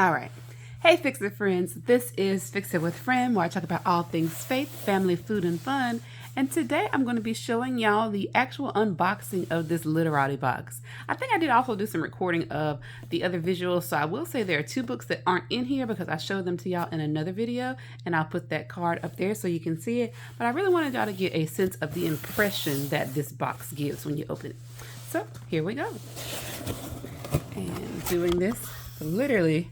All right. Hey, Fix It friends. This is Fix It with Friend, where I talk about all things faith, family, food, and fun. And today I'm going to be showing y'all the actual unboxing of this Literati box. I think I did also do some recording of the other visuals, so I will say there are two books that aren't in here because I showed them to y'all in another video, and I'll put that card up there so you can see it. But I really wanted y'all to get a sense of the impression that this box gives when you open it. So here we go. And doing this literally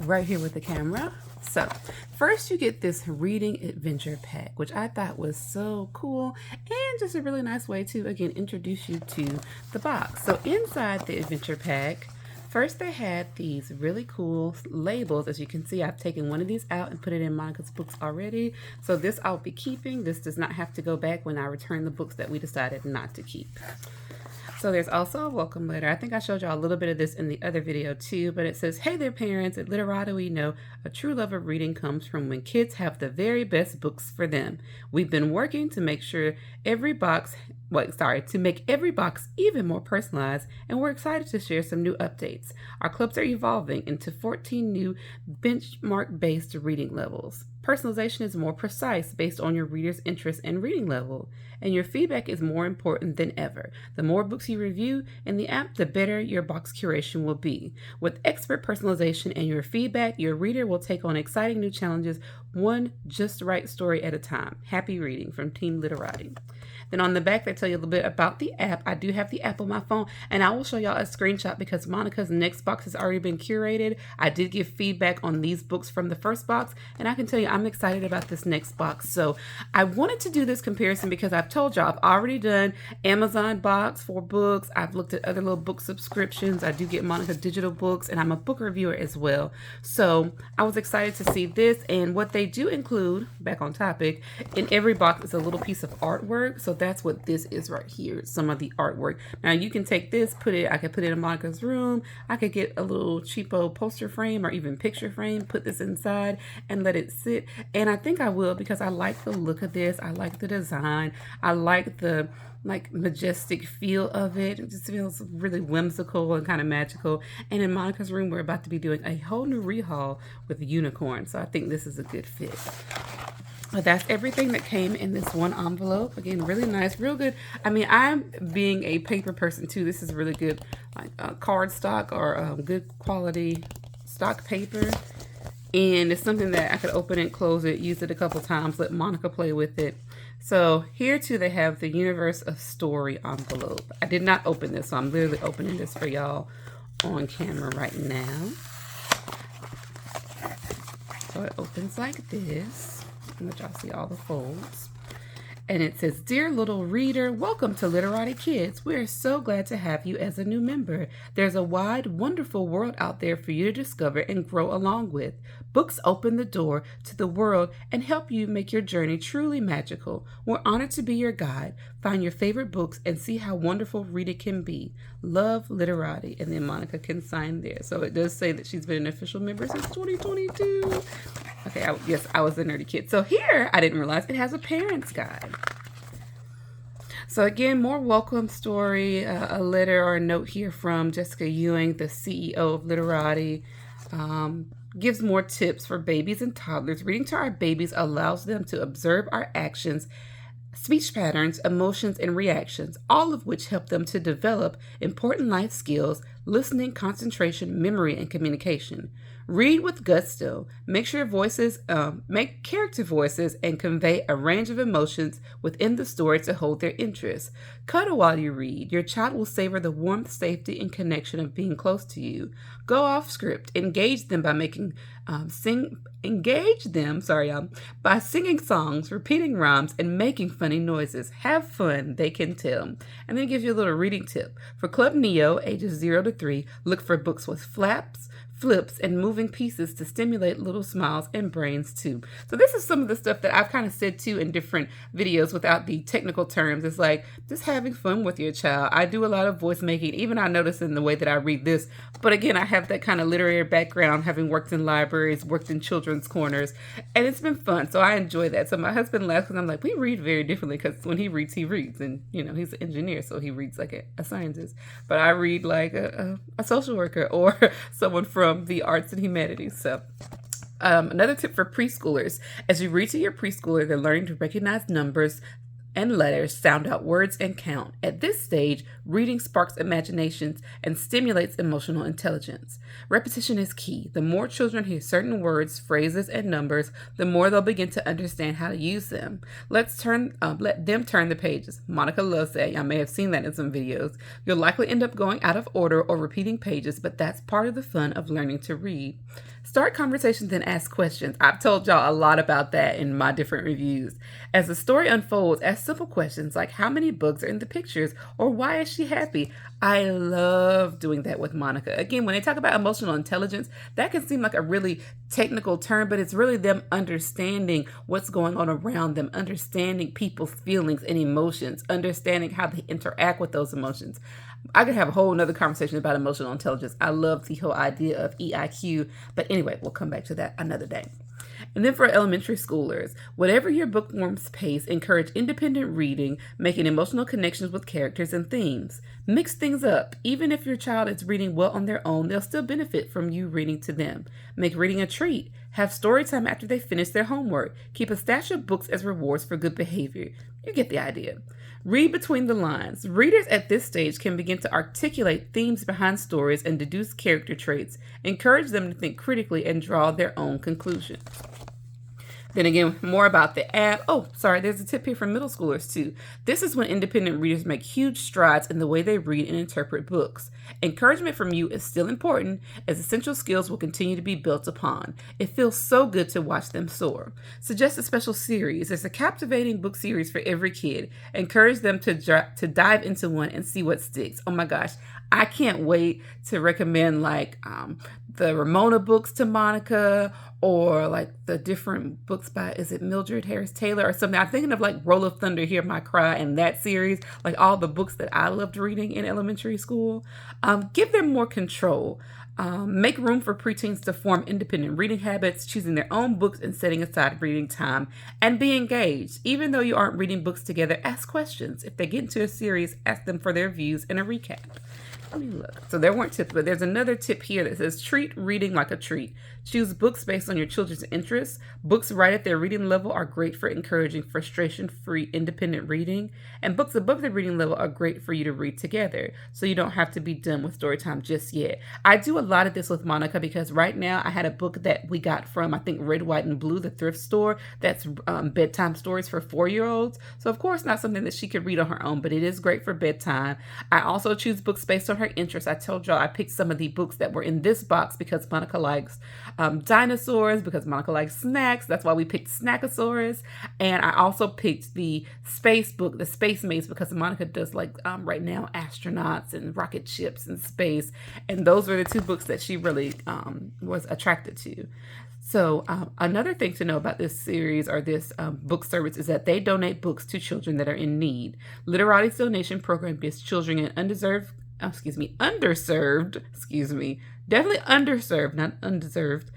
right here with the camera. So first you get this reading adventure pack, which I thought was so cool and just a really nice way to, again, introduce you to the box. So inside the adventure pack, first they had these really cool labels. As you can see, I've taken one of these out and put it in Monica's books already. So this I'll be keeping. This does not have to go back when I return the books that we decided not to keep. So there's also a welcome letter. I think I showed y'all a little bit of this in the other video too, but it says, "Hey there parents, at Literati we know a true love of reading comes from when kids have the very best books for them. We've been working to make every box even more personalized, and we're excited to share some new updates. Our clubs are evolving into 14 new benchmark-based reading levels. Personalization is more precise based on your reader's interest and reading level, and your feedback is more important than ever. The more books you review in the app, the better your box curation will be. With expert personalization and your feedback, your reader will take on exciting new challenges, one just right story at a time. Happy reading from Team Literati." Then on the back, they tell you a little bit about the app. I do have the app on my phone, and I will show y'all a screenshot because Monica's next box has already been curated. I did give feedback on these books from the first box, and I can tell you I'm excited about this next box. So I wanted to do this comparison because I've told y'all I've already done Amazon box for books. I've looked at other little book subscriptions. I do get Monica digital books, and I'm a book reviewer as well. So I was excited to see this, and what they do include, back on topic, in every box is a little piece of artwork. So that's what this is right here, some of the artwork. Now you can take this, I could put it in Monica's room. I could get a little cheapo poster frame or even picture frame, put this inside and let it sit. And I think I will because I like the look of this. I like the design. I like the majestic feel of it. It just feels really whimsical and kind of magical. And in Monica's room, we're about to be doing a whole new rehaul with the unicorn. So I think this is a good fit. But that's everything that came in this one envelope. Again, really nice, real good. I mean, I'm being a paper person too. This is really good, like card stock or good quality stock paper. And it's something that I could open and close it, use it a couple times, let Monica play with it. So here too, they have the Universe of Story envelope. I did not open this, so I'm literally opening this for y'all on camera right now. So it opens like this. And let y'all see all the folds. And it says, "Dear little reader, welcome to Literati Kids. We are so glad to have you as a new member. There's a wide, wonderful world out there for you to discover and grow along with. Books open the door to the world and help you make your journey truly magical. We're honored to be your guide. Find your favorite books and see how wonderful reading can be. Love, Literati." And then Monica can sign there. So it does say that she's been an official member since 2022. Okay, yes, I was a nerdy kid. So here, I didn't realize it has a parent's guide. So again, more welcome story, a letter or a note here from Jessica Ewing, the CEO of Literati. Gives more tips for babies and toddlers. Reading to our babies allows them to observe our actions, speech patterns, emotions, and reactions, all of which help them to develop important life skills, listening, concentration, memory, and communication. Read with gusto. Make character voices and convey a range of emotions within the story to hold their interest. Cuddle while you read. Your child will savor the warmth, safety, and connection of being close to you. Go off script. Engage them by by singing songs, repeating rhymes, and making funny noises. Have fun, they can tell. And then it gives you a little reading tip. For Club Neo, ages 0 to 3, look for books with flaps, flips, and moving pieces to stimulate little smiles and brains too. So this is some of the stuff that I've kind of said too in different videos without the technical terms. It's like just having fun with your child. I do a lot of voice making, even I notice in the way that I read this. But again, I have that kind of literary background, having worked in libraries, worked in children's corners, and it's been fun. So I enjoy that. So my husband laughs because I'm like, we read very differently because when he reads, and he's an engineer, so he reads like a scientist. But I read like a social worker or someone from from the arts and humanities. So another tip for preschoolers: as you read to your preschooler, they're learning to recognize numbers and letters, sound out words, and count. At this stage, reading sparks imaginations and stimulates emotional intelligence. Repetition is key. The more children hear certain words, phrases, and numbers, the more they'll begin to understand how to use them. Let them turn the pages. Monica loves that. Y'all may have seen that in some videos. You'll likely end up going out of order or repeating pages, but that's part of the fun of learning to read. Start conversations and ask questions. I've told y'all a lot about that in my different reviews. As the story unfolds, ask simple questions like how many bugs are in the pictures or why is she happy? I love doing that with Monica. Again, when they talk about emotional intelligence, that can seem like a really technical term, but it's really them understanding what's going on around them, understanding people's feelings and emotions, understanding how they interact with those emotions. I could have a whole nother conversation about emotional intelligence. I love the whole idea of EIQ, but anyway, we'll come back to that another day. And then for elementary schoolers, whatever your bookworm's pace, encourage independent reading, making emotional connections with characters and themes. Mix things up. Even if your child is reading well on their own, they'll still benefit from you reading to them. Make reading a treat. Have story time after they finish their homework. Keep a stash of books as rewards for good behavior. You get the idea. Read between the lines. Readers at this stage can begin to articulate themes behind stories and deduce character traits. Encourage them to think critically and draw their own conclusions. Then again, more about the app. Oh, sorry, there's a tip here for middle schoolers too. This is when independent readers make huge strides in the way they read and interpret books. Encouragement from you is still important, as essential skills will continue to be built upon. It feels so good to watch them soar. Suggest a special series. There's a captivating book series for every kid. Encourage them to dive into one and see what sticks. Oh my gosh, I can't wait to recommend like the Ramona books to Monica, or like the different books by, is it Mildred Harris Taylor or something? I'm thinking of like Roll of Thunder, Hear My Cry, and that series, like all the books that I loved reading in elementary school. Give them more control. Make room for preteens to form independent reading habits, choosing their own books and setting aside reading time, and be engaged. Even though you aren't reading books together, ask questions. If they get into a series, ask them for their views and a recap. Let me look. So there weren't tips, but there's another tip here that says treat reading like a treat. Choose books based on your children's interests. Books right at their reading level are great for encouraging frustration-free independent reading, and books above the reading level are great for you to read together, so you don't have to be done with story time just yet. I do a lot of this with Monica because right now I had a book that we got from, I think, Red, White, and Blue, the thrift store, that's bedtime stories for 4-year-olds. So of course not something that she could read on her own, but it is great for bedtime. I also choose books based on her interests. I told y'all I picked some of the books that were in this box because Monica likes dinosaurs, because Monica likes snacks. That's why we picked Snackosaurus. And I also picked the space book, the Space Maze, because Monica does like right now astronauts and rocket ships and space. And those were the two books that she really was attracted to. So another thing to know about this series or this book service is that they donate books to children that are in need. Literati's donation program gives children in underserved, definitely underserved, not undeserved,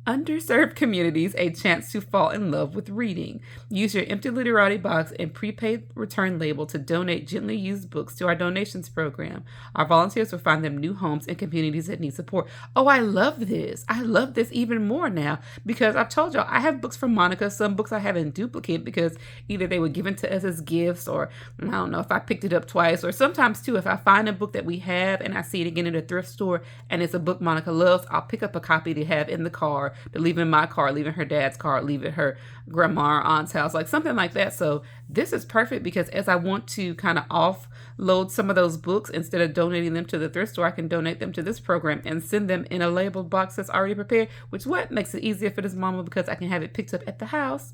underserved communities a chance to fall in love with reading. Use your empty Literati box and prepaid return label to donate gently used books to our donations program. Our volunteers will find them new homes in communities that need support. Oh, I love this. I love this even more now because I've told y'all I have books from Monica. Some books I have in duplicate because either they were given to us as gifts, or I don't know if I picked it up twice, or sometimes too if I find a book that we have and I see it again at a thrift store and it's a book Monica loves, I'll pick up a copy to have in the car, to leave in my car, leave in her dad's car, leave at her grandma or aunt's house, like something like that. So this is perfect because as I want to kind of offload some of those books, instead of donating them to the thrift store, I can donate them to this program and send them in a labeled box that's already prepared, which makes it easier for this mama because I can have it picked up at the house.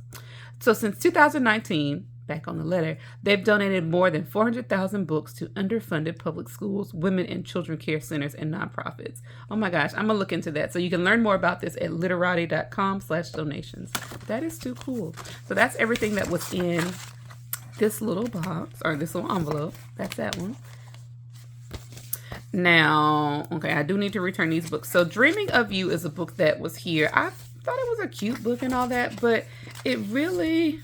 So since 2019, back on the letter, they've donated more than 400,000 books to underfunded public schools, women and children care centers, and nonprofits. Oh my gosh, I'm gonna look into that. So you can learn more about this at literati.com/donations. That is too cool. So that's everything that was in this little box, or this little envelope. That's that one. Now, okay, I do need to return these books. So Dreaming of You is a book that was here. I thought it was a cute book and all that, but it really,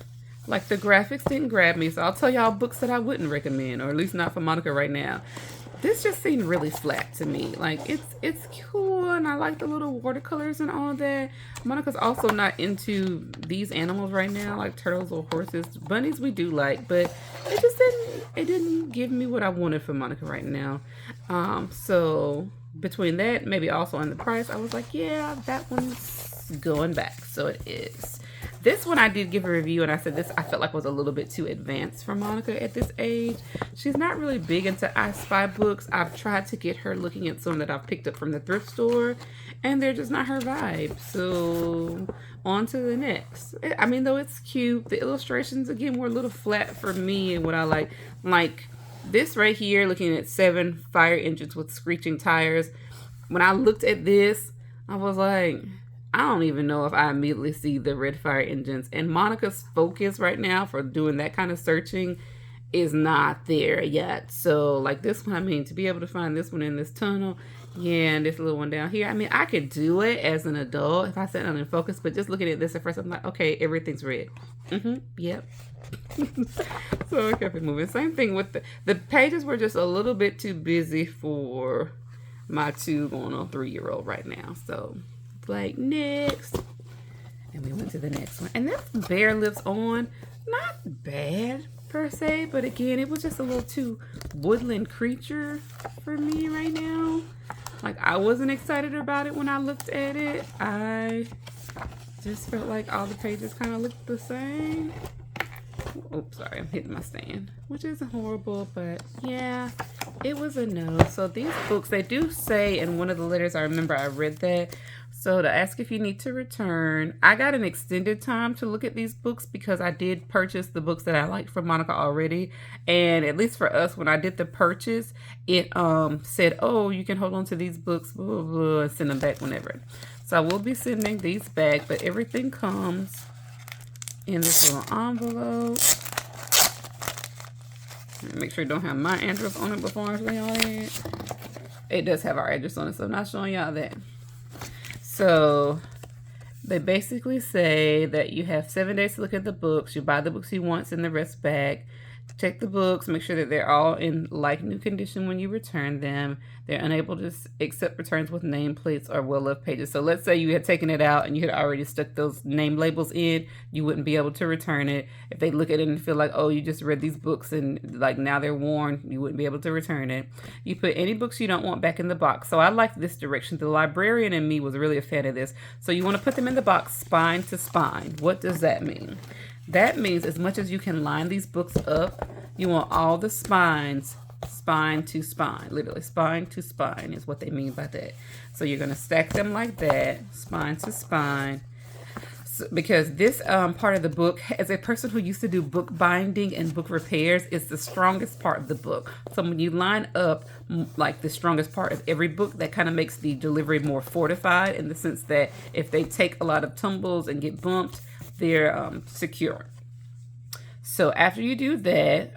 like, the graphics didn't grab me. So I'll tell y'all books that I wouldn't recommend, or at least not for Monica right now. This just seemed really flat to me. Like it's cool and I like the little watercolors and all that. Monica's also not into these animals right now, like turtles or horses. Bunnies we do like, but it didn't give me what I wanted for Monica right now. So between that, maybe also on the price, I was like, yeah, that one's going back. So it is. This one I did give a review and I said this I felt like was a little bit too advanced for Monica at this age. She's not really big into I Spy books. I've tried to get her looking at some that I've picked up from the thrift store and they're just not her vibe. So on to the next. I mean, though it's cute, the illustrations again were a little flat for me and what I like. Like this right here, looking at 7 fire engines with screeching tires. When I looked at this, I was like, I don't even know if I immediately see the red fire engines. And Monica's focus right now for doing that kind of searching is not there yet. So like this one, I mean, to be able to find this one in this tunnel, yeah, and this little one down here, I mean, I could do it as an adult if I sat down and focus, but just looking at this at first, I'm like, okay, everything's red. Yep. So I kept it moving. Same thing with the pages were just a little bit too busy for my 2 going on 3-year-old right now. So like next, and we went to the next one, and that's Bear Lives On. Not bad per se, but again, it was just a little too woodland creature for me right now. Like I wasn't excited about it when I looked at it. I just felt like all the pages kind of looked the same. Oops, sorry, I'm hitting my stand, which isn't horrible, but yeah, it was a no. So these books, they do say in one of the letters, I remember I read that, so to ask if you need to return, I got an extended time to look at these books because I did purchase the books that I liked from Monica already. And at least for us, when I did the purchase, it said, oh, you can hold on to these books, blah, blah, blah, and send them back whenever. So I will be sending these back, but everything comes in this little envelope. Make sure it don't have my address on it before I say all that. It does have our address on it, so I'm not showing y'all that. So they basically say that you have 7 days to look at the books. You buy the books you want, send the rest back. Check the books, make sure that they're all in like new condition when you return them. They're unable to accept returns with nameplates or well-loved pages. So let's say you had taken it out and you had already stuck those name labels in, you wouldn't be able to return it. If they look at it and feel like, oh, you just read these books and like now they're worn, you wouldn't be able to return it. You put any books you don't want back in the box. So I like this direction. The librarian in me was really a fan of this. So you want to put them in the box spine to spine. What does that mean? That means as much as you can line these books up, you want all the spines spine to spine. Literally, spine to spine is what they mean by that. So you're going to stack them like that, spine to spine. So, because this part of the book, as a person who used to do book binding and book repairs, is the strongest part of the book. So when you line up like the strongest part of every book, that kind of makes the delivery more fortified in the sense that if they take a lot of tumbles and get bumped, they're secure. So after you do that,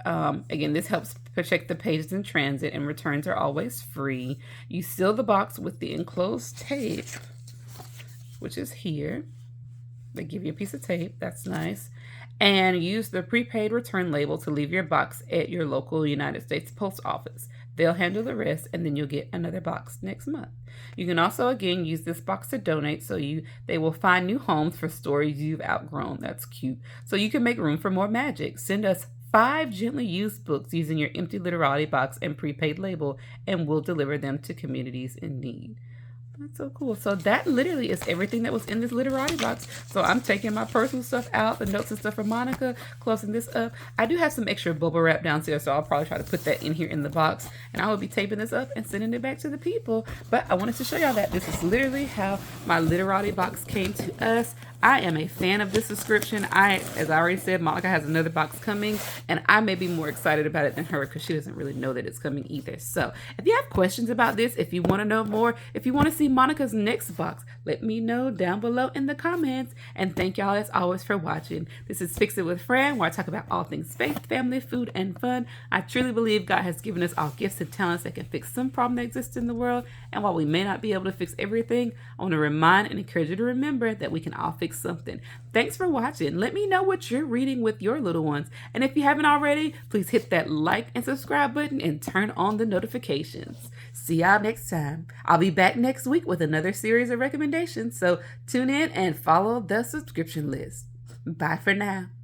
again, this helps protect the pages in transit, and returns are always free. You seal the box with the enclosed tape, which is here. They give you a piece of tape. That's nice. And use the prepaid return label to leave your box at your local United States Post Office. They'll handle the rest, and then you'll get another box next month. You can also, again, use this box to donate, so they will find new homes for stories you've outgrown. That's cute. So you can make room for more magic. Send us 5 gently used books using your empty Literati box and prepaid label, and we'll deliver them to communities in need. That's so cool. So that literally is everything that was in this Literati box. So I'm taking my personal stuff out, the notes and stuff for Monica, closing this up. I do have some extra bubble wrap downstairs, so I'll probably try to put that in here in the box. And I will be taping this up and sending it back to the people. But I wanted to show y'all that this is literally how my Literati box came to us. I am a fan of this subscription. As I already said, Monica has another box coming, and I may be more excited about it than her because she doesn't really know that it's coming either. So if you have questions about this, if you want to know more, if you want to see Monica's next box, let me know down below in the comments. And thank y'all as always for watching. This is Fix It with Fran, where I talk about all things faith, family, food, and fun. I truly believe God has given us all gifts and talents that can fix some problem that exists in the world. And while we may not be able to fix everything, I want to remind and encourage you to remember that we can all fix pick something. Thanks for watching. Let me know what you're reading with your little ones. And if you haven't already, please hit that like and subscribe button and turn on the notifications. See y'all next time. I'll be back next week with another series of recommendations, so tune in and follow the subscription list. Bye for now.